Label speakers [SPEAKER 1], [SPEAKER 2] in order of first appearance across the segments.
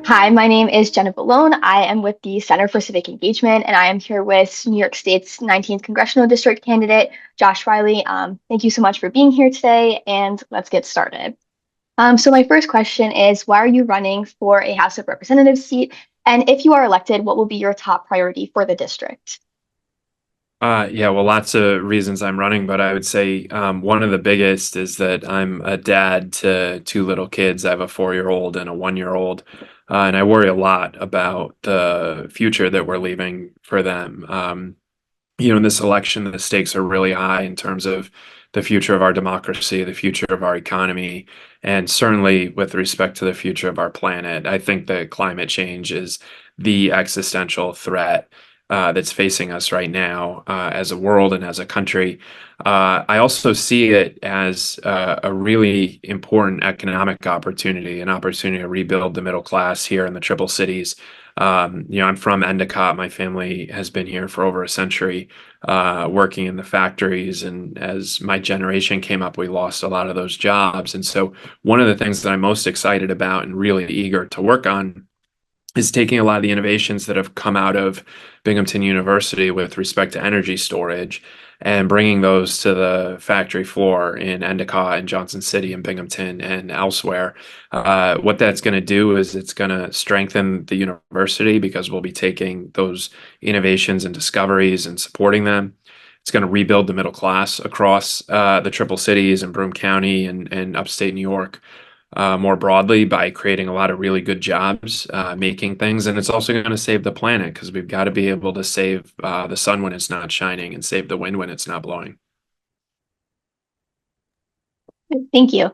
[SPEAKER 1] Hi, my name is Jenna Vallone. I am with the Center for Civic Engagement, and I am here with New York State's 19th Congressional District candidate, Josh Riley. Thank you so much for being here today, and let's get started. So my first question is, why are you running for a House of Representatives seat? And if you are elected, what will be your top priority for the district?
[SPEAKER 2] Yeah, well, lots of reasons I'm running, but I would say one of the biggest is that I'm a dad to two little kids. I have a 4-year-old and a 1-year-old, and I worry a lot about the future that we're leaving for them. In this election, the stakes are really high in terms of the future of our democracy, the future of our economy, and certainly with respect to the future of our planet. I think that climate change is the existential threat that's facing us right now as a world and as a country. I also see it as a really important economic opportunity, an opportunity to rebuild the middle class here in the Triple Cities. I'm from Endicott. My family has been here for over a century, working in the factories. And as my generation came up, we lost a lot of those jobs. And so, one of the things that I'm most excited about and really eager to work on is taking a lot of the innovations that have come out of Binghamton University with respect to energy storage and bringing those to the factory floor in Endicott and Johnson City and Binghamton and elsewhere. What that's going to do is it's going to strengthen the university because we'll be taking those innovations and discoveries and supporting them. It's going to rebuild the middle class across the Triple Cities and Broome County and upstate New York more broadly by creating a lot of really good jobs making things. And it's also going to save the planet because we've got to be able to save the sun when it's not shining and save the wind when it's not blowing.
[SPEAKER 1] Thank you.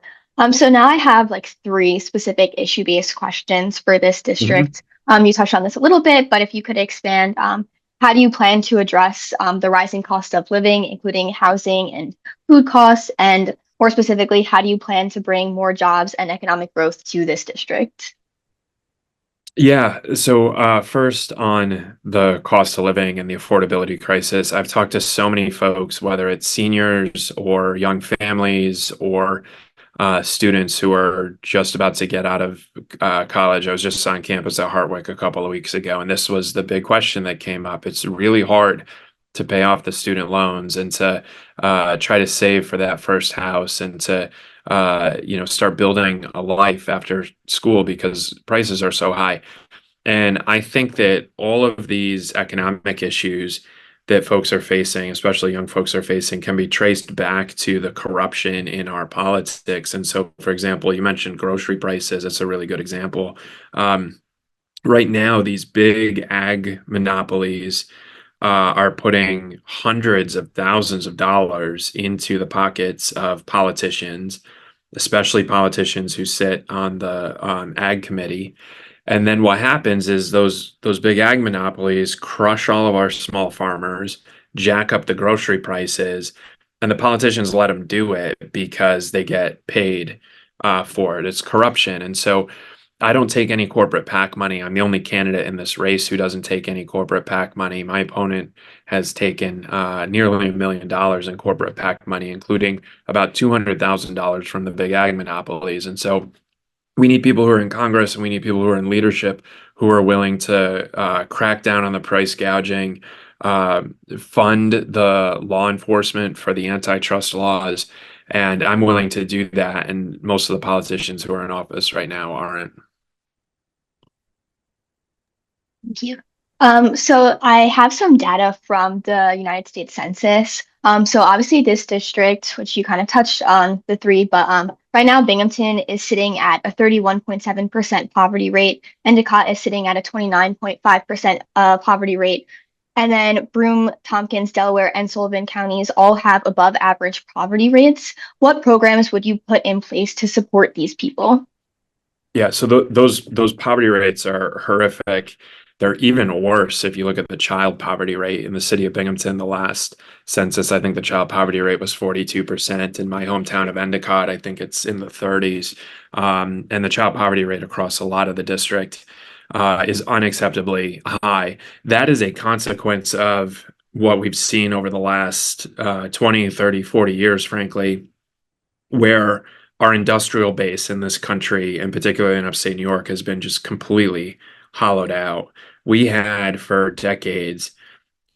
[SPEAKER 1] So now I have like three specific issue-based questions for this
[SPEAKER 2] Mhm.
[SPEAKER 1] district. You touched on this a little bit, but if you could expand, how do you plan to address the rising cost of living, including housing and food costs? And more specifically, how do you plan to bring more jobs and economic growth to this district?
[SPEAKER 2] Yeah. So, first on the cost of living and the affordability crisis, I've talked to so many folks, whether it's seniors or young families or students who are just about to get out of college. I was just on campus at Hartwick a couple of weeks ago, and this was the big question that came up. It's really hard to pay off the student loans and to try to save for that first house and to start building a life after school because prices are so high. And I think that all of these economic issues that folks are facing, especially young folks are facing, can be traced back to the corruption in our politics. And so, for example, you mentioned grocery prices. It's a really good example. Um, right now, these big ag monopolies are putting hundreds of thousands of dollars into the pockets of politicians, especially politicians who sit on the ag committee. And then what happens is those big ag monopolies crush all of our small farmers, jack up the grocery prices, and the politicians let them do it because they get paid for it. It's corruption. And so I don't take any corporate PAC money. I'm the only candidate in this race who doesn't take any corporate PAC money. My opponent has taken nearly $1 million in corporate PAC money, including about $200,000 from the big ag monopolies. And so we need people who are in Congress and we need people who are in leadership who are willing to crack down on the price gouging, uh, fund the law enforcement for the antitrust laws. And I'm willing to do that. And most of the politicians who are in office right now aren't.
[SPEAKER 1] Thank you. So I have some data from the United States Census. So obviously this district, which you kind of touched on the three, but right now Binghamton is sitting at a 31.7% poverty rate. Endicott is sitting at a 29.5% poverty rate. And then Broome, Tompkins, Delaware, and Sullivan counties all have above average poverty rates. What programs would you put in place to support these people?
[SPEAKER 2] Yeah, so those poverty rates are horrific. They're even worse if you look at the child poverty rate in the city of Binghamton. The last census, I think the child poverty rate was 42%. In my hometown of Endicott, I think it's in the 30s. And the child poverty rate across a lot of the district is unacceptably high. That is a consequence of what we've seen over the last 20, 30, 40 years, frankly, where our industrial base in this country, and particularly in upstate New York, has been just completely hollowed out. We had for decades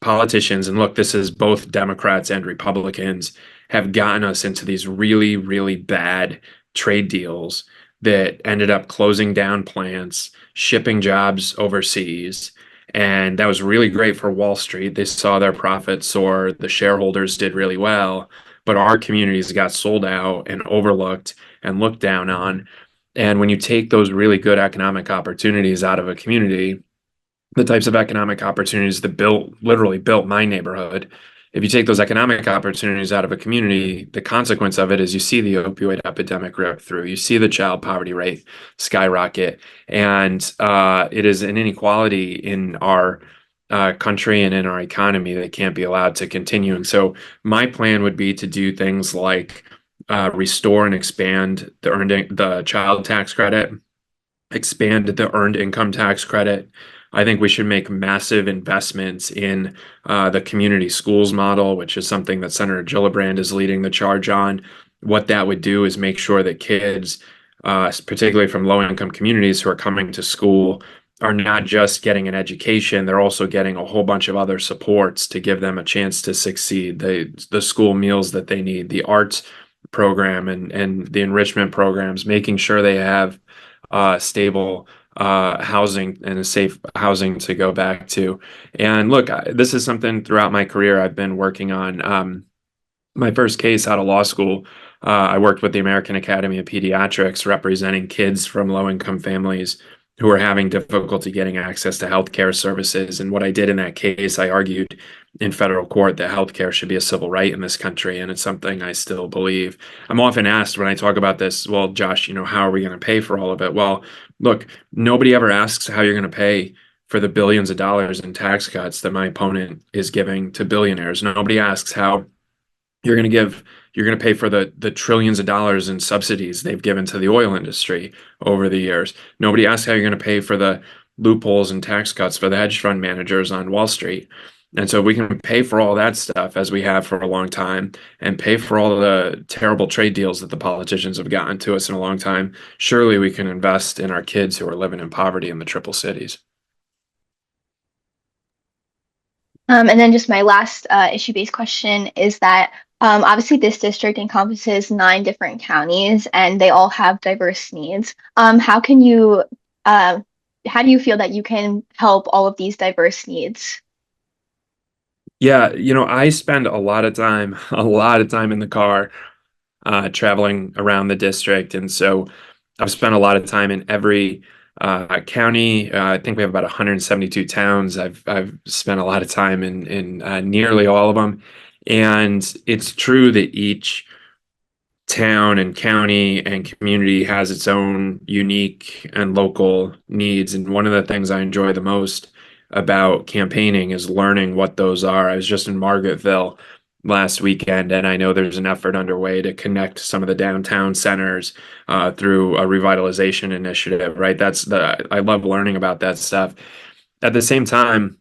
[SPEAKER 2] politicians, and look, this is both Democrats and Republicans, have gotten us into these really, really bad trade deals that ended up closing down plants, shipping jobs overseas. And that was really great for Wall Street. They saw their profits soar, the shareholders did really well, but our communities got sold out and overlooked and looked down on. And when you take those really good economic opportunities out of a community, the types of economic opportunities that literally built my neighborhood. If you take those economic opportunities out of a community, the consequence of it is you see the opioid epidemic rip through, you see the child poverty rate skyrocket, and it is an inequality in our country and in our economy that can't be allowed to continue. And so my plan would be to do things like restore and expand the child tax credit, expand the earned income tax credit. I think we should make massive investments in the community schools model, which is something that Senator Gillibrand is leading the charge on. What that would do is make sure that kids, particularly from low-income communities who are coming to school, are not just getting an education, they're also getting a whole bunch of other supports to give them a chance to succeed. The school meals that they need, the arts program and the enrichment programs, making sure they have stable housing and a safe housing to go back to. And look, this is something throughout my career I've been working on. My first case out of law school, I worked with the American Academy of Pediatrics representing kids from low-income families who are having difficulty getting access to healthcare services. And what I did in that case, I argued in federal court that healthcare should be a civil right in this country, and it's something I still believe. I'm often asked when I talk about this, well, Josh, how are we going to pay for all of it? Well, look, nobody ever asks how you're going to pay for the billions of dollars in tax cuts that my opponent is giving to billionaires. Nobody asks how you're going to pay for the trillions of dollars in subsidies they've given to the oil industry over the years. Nobody asks how you're going to pay for the loopholes and tax cuts for the hedge fund managers on Wall Street. And so we can pay for all that stuff as we have for a long time and pay for all the terrible trade deals that the politicians have gotten to us in a long time. Surely we can invest in our kids who are living in poverty in the triple cities.
[SPEAKER 1] And then just my last issue-based question is that obviously this district encompasses 9 different counties and they all have diverse needs. How do you feel that you can help all of these diverse needs?
[SPEAKER 2] Yeah, I spend a lot of time, a lot of time in the car, traveling around the district. And so I've spent a lot of time in every county. I think we have about 172 towns. I've spent a lot of time in nearly all of them. And it's true that each town and county and community has its own unique and local needs. And one of the things I enjoy the most about campaigning is learning what those are. I was just in Margaretville last weekend, and I know there's an effort underway to connect some of the downtown centers through a revitalization initiative, right? I love learning about that stuff. At the same time,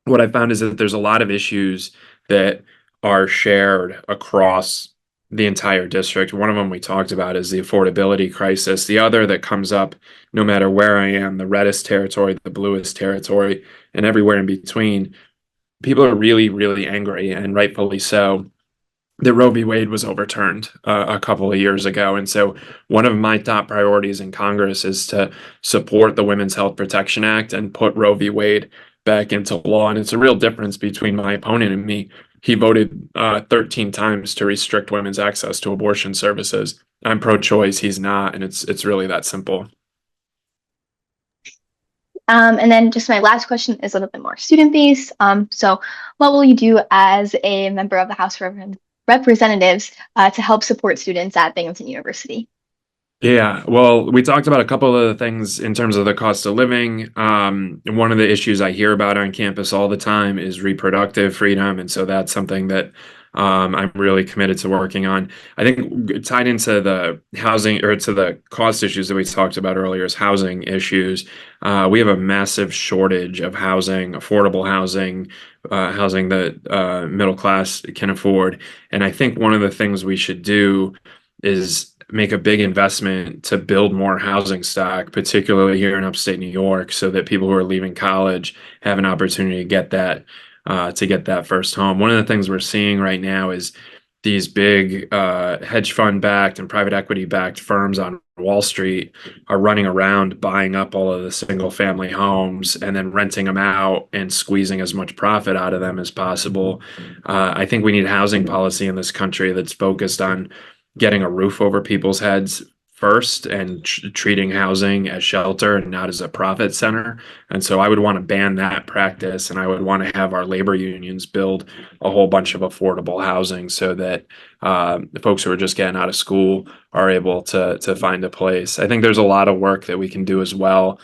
[SPEAKER 2] what I found is that there's a lot of issues that are shared across the entire district. One of them we talked about is the affordability crisis. The other that comes up no matter where I am, the reddest territory, the bluest territory, and everywhere in between, people are really, really angry, and rightfully so, that Roe v. Wade was overturned a couple of years ago. And so one of my top priorities in Congress is to support the Women's Health Protection Act and put Roe v. Wade back into law. And it's a real difference between my opponent and me. He voted 13 times to restrict women's access to abortion services. I'm pro-choice, he's not, and it's really that simple.
[SPEAKER 1] And then just my last question is a little bit more student-based. So what will you do as a member of the House of Representatives to help support students at Binghamton University?
[SPEAKER 2] Yeah, well, we talked about a couple of the things in terms of the cost of living. One of the issues I hear about on campus all the time is reproductive freedom, and so that's something that I'm really committed to working on. I think tied into the housing or to the cost issues that we talked about earlier is housing issues. We have a massive shortage of housing, affordable housing, housing that middle class can afford. And I think one of the things we should do is make a big investment to build more housing stock, particularly here in upstate New York, so that people who are leaving college have an opportunity to get that first home. One of the things we're seeing right now is these big hedge fund backed and private equity backed firms on Wall Street are running around buying up all of the single family homes and then renting them out and squeezing as much profit out of them as possible. I think we need housing policy in this country that's focused on getting a roof over people's heads first and treating housing as shelter and not as a profit center. And so I would want to ban that practice, and I would want to have our labor unions build a whole bunch of affordable housing so that the folks who are just getting out of school are able to find a place. I think there's a lot of work that we can do as well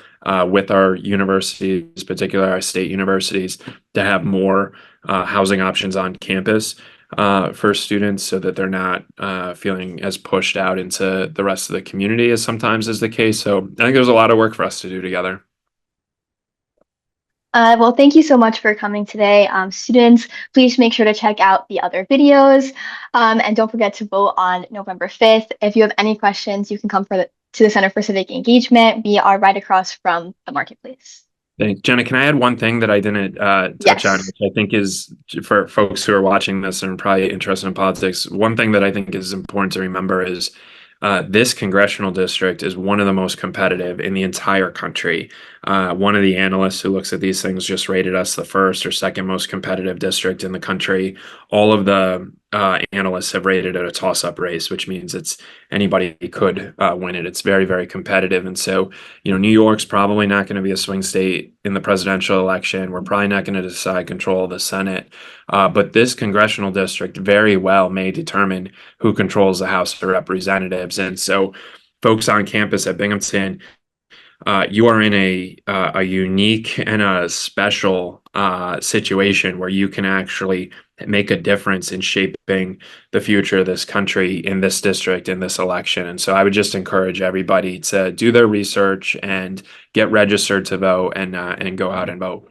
[SPEAKER 2] with our universities, particularly our state universities, to have more housing options on campus for students so that they're not feeling as pushed out into the rest of the community as sometimes is the case. So I think there's a lot of work for us to do together.
[SPEAKER 1] Well, thank you so much for coming today. Students, please make sure to check out the other videos, and don't forget to vote on November 5th. If you have any questions, you can come to the Center for Civic Engagement. We are right across from the marketplace.
[SPEAKER 2] Thanks. Jenna, can I add one thing that I didn't touch on,
[SPEAKER 1] Yes.
[SPEAKER 2] which I think is for folks who are watching this and probably interested in politics? One thing that I think is important to remember is this congressional district is one of the most competitive in the entire country. One of the analysts who looks at these things just rated us the first or second most competitive district in the country. All of the analysts have rated it a toss-up race, which means it's anybody could win it. It's very, very competitive. And so, New York's probably not going to be a swing state in the presidential election. We're probably not going to decide control of the Senate. But this congressional district very well may determine who controls the House of Representatives. And so folks on campus at Binghamton, you are in a unique and a special situation where you can actually make a difference in shaping the future of this country in this district, in this election. And so I would just encourage everybody to do their research and get registered to vote and go out and vote.